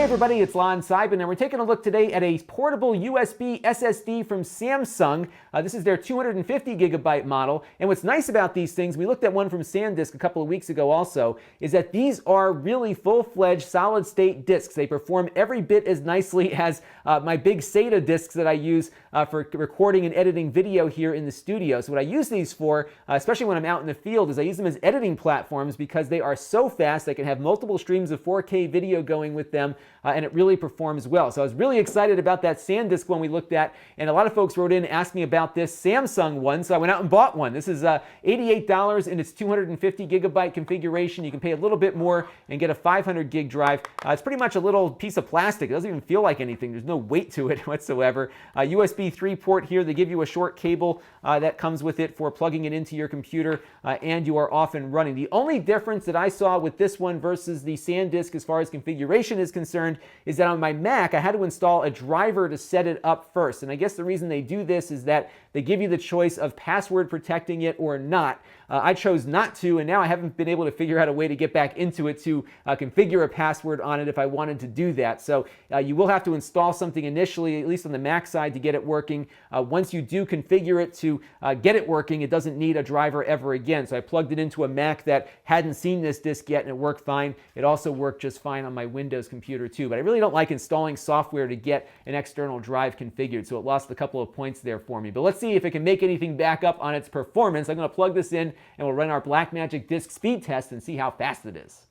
everybody, it's Lon.TV, and we're taking a look today at a portable USB SSD from Samsung. This is their 250 gigabyte model, and what's nice about these things, we looked at one from Sandisk a couple of weeks ago also, is that these are really full-fledged solid-state disks. They perform every bit as nicely as my big SATA disks that I use for recording and editing video here in the studio. So what I use these for, especially when I'm out in the field, is I use them as editing platforms because they are so fast. I can have multiple streams of 4K video going with them, and it really performs well. So I was really excited about that Sandisk one we looked at, and a lot of folks wrote in asking about this Samsung one, so I went out and bought one. This is $88 in its 250 gigabyte configuration. You can pay a little bit more and get a 500 gig drive. It's pretty much a little piece of plastic. It doesn't even feel like anything. There's no weight to it whatsoever. USB 3 port here. They give you a short cable that comes with it for plugging it into your computer, and you are off and running. The only difference that I saw with this one versus the Sandisk as far as configuration is concerned is that on my Mac, I had to install a driver to set it up first. And I guess the reason they do this is that they give you the choice of password protecting it or not. I chose not to, and now I haven't been able to figure out a way to get back into it to configure a password on it if I wanted to do that. So you will have to install something initially, at least on the Mac side, to get it working. Once you do configure it to get it working, it doesn't need a driver ever again. So I plugged it into a Mac that hadn't seen this disk yet, and it worked fine. It also worked just fine on my Windows computer too. But I really don't like installing software to get an external drive configured, so it lost a couple of points there for me. But let's see if it can make anything back up on its performance. I'm going to plug this in, and we'll run our Blackmagic disk speed test and see how fast it is.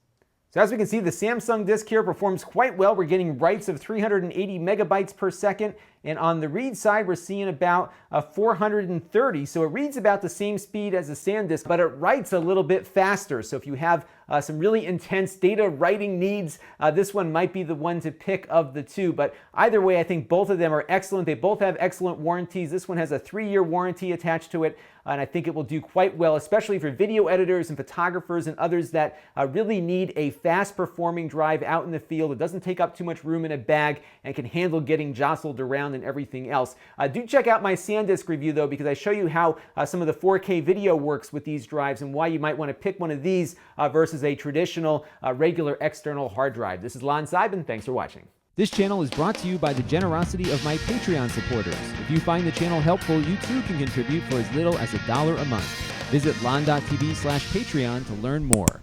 So as we can see, the Samsung disk here performs quite well. We're getting writes of 380 megabytes per second, and on the read side, we're seeing about 430. So it reads about the same speed as the Sandisk, but it writes a little bit faster. So if you have some really intense data writing needs, this one might be the one to pick of the two. But either way, I think both of them are excellent. They both have excellent warranties. This one has a 3-year warranty attached to it, and I think it will do quite well, especially for video editors and photographers and others that really need a fast-performing drive out in the field. It doesn't take up too much room in a bag and can handle getting jostled around and everything else. Do check out my Sandisk review, though, because I show you how some of the 4K video works with these drives and why you might want to pick one of these versus a traditional regular external hard drive. This is Lon.TV, and thanks for watching. This channel is brought to you by the generosity of my Patreon supporters. If you find the channel helpful, you too can contribute for as little as $1 a month. Visit Lon.TV/Patreon to learn more.